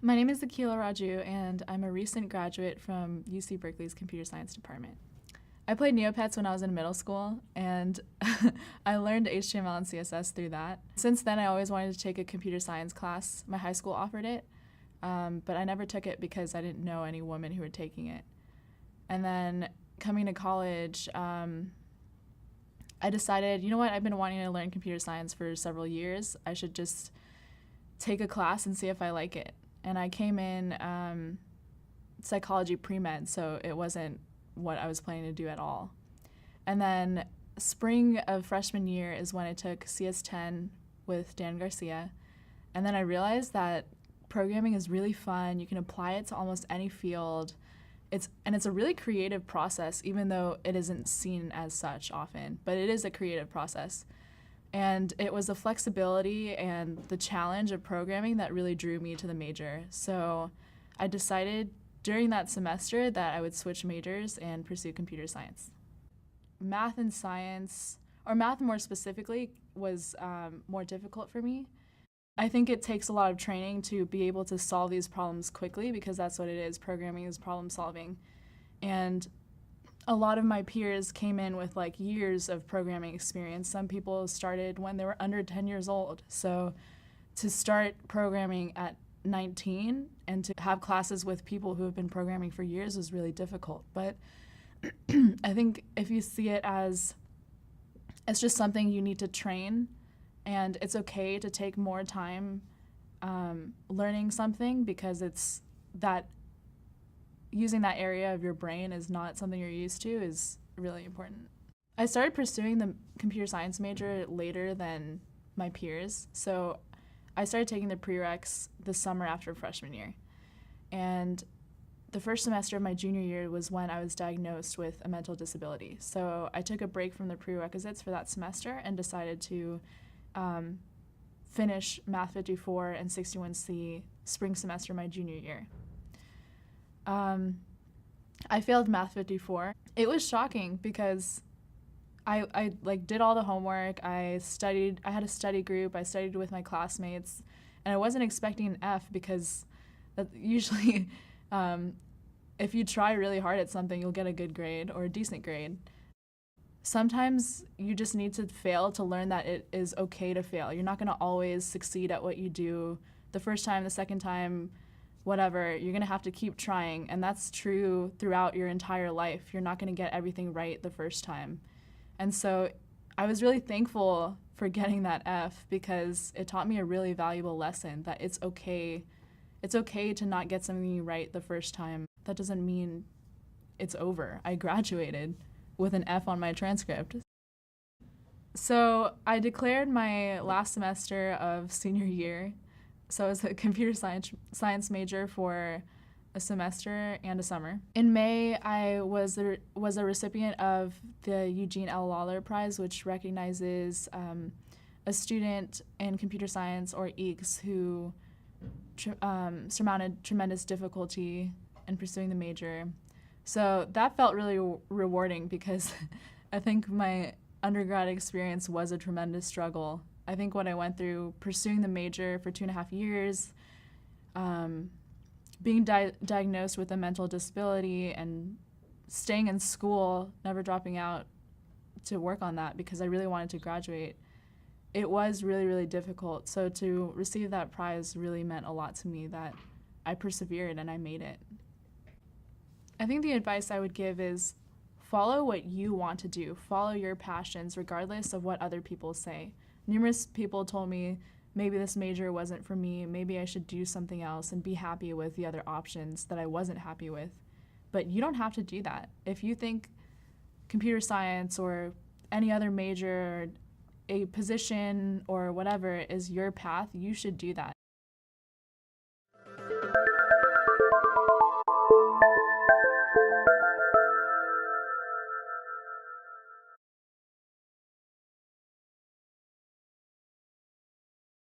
My name is Akhila Raju, and I'm a recent graduate from UC Berkeley's Computer Science Department. I played Neopets when I was in middle school, and I learned HTML and CSS through that. Since then, I always wanted to take a computer science class. My high school offered it, but I never took it because I didn't know any women who were taking it. And then coming to college, I decided, you know what, I've been wanting to learn computer science for several years. I should just take a class and see if I like it. And I came in psychology pre-med, so it wasn't what I was planning to do at all. And then spring of freshman year is when I took CS10 with Dan Garcia. And then I realized that programming is really fun. You can apply it to almost any field. It's a really creative process, even though it isn't seen as such often. But it is a creative process. And it was the flexibility and the challenge of programming that really drew me to the major. So I decided during that semester that I would switch majors and pursue computer science. Math and science, or math more specifically, was more difficult for me. I think it takes a lot of training to be able to solve these problems quickly, because that's what it is. Programming is problem solving. And a lot of my peers came in with like years of programming experience. Some people started when they were under 10 years old. So to start programming at 19 and to have classes with people who have been programming for years was really difficult. But I think if you see it as it's just something you need to train, and it's okay to take more time learning something, because it's that using that area of your brain is not something you're used to is really important. I started pursuing the computer science major later than my peers, so I started taking the prereqs the summer after freshman year. And the first semester of my junior year was when I was diagnosed with a mental disability. So I took a break from the prerequisites for that semester and decided to finish Math 54 and 61C spring semester my junior year. I failed Math 54. It was shocking because I did all the homework. I had a study group. I studied with my classmates, and I wasn't expecting an F, because usually if you try really hard at something, you'll get a good grade or a decent grade. Sometimes you just need to fail to learn that it is okay to fail. You're not going to always succeed at what you do the first time, the second time, whatever. You're going to have to keep trying, and that's true throughout your entire life. You're not going to get everything right the first time. And so I was really thankful for getting that F, because it taught me a really valuable lesson that it's okay to not get something right the first time. That doesn't mean it's over. I graduated with an F on my transcript. So I declared my last semester of senior year. So I was a computer science major for a semester and a summer. In May, I was a recipient of the Eugene L. Lawler Prize, which recognizes a student in computer science, or EECS, who surmounted tremendous difficulty in pursuing the major. So that felt really rewarding, because I think my undergrad experience was a tremendous struggle. I think what I went through pursuing the major for 2.5 years, being diagnosed with a mental disability, and staying in school, never dropping out to work on that because I really wanted to graduate, it was really, really difficult. So to receive that prize really meant a lot to me, that I persevered and I made it. I think the advice I would give is follow what you want to do. Follow your passions regardless of what other people say. Numerous people told me maybe this major wasn't for me, maybe I should do something else and be happy with the other options that I wasn't happy with. But you don't have to do that. If you think computer science or any other major, a position or whatever is your path, you should do that.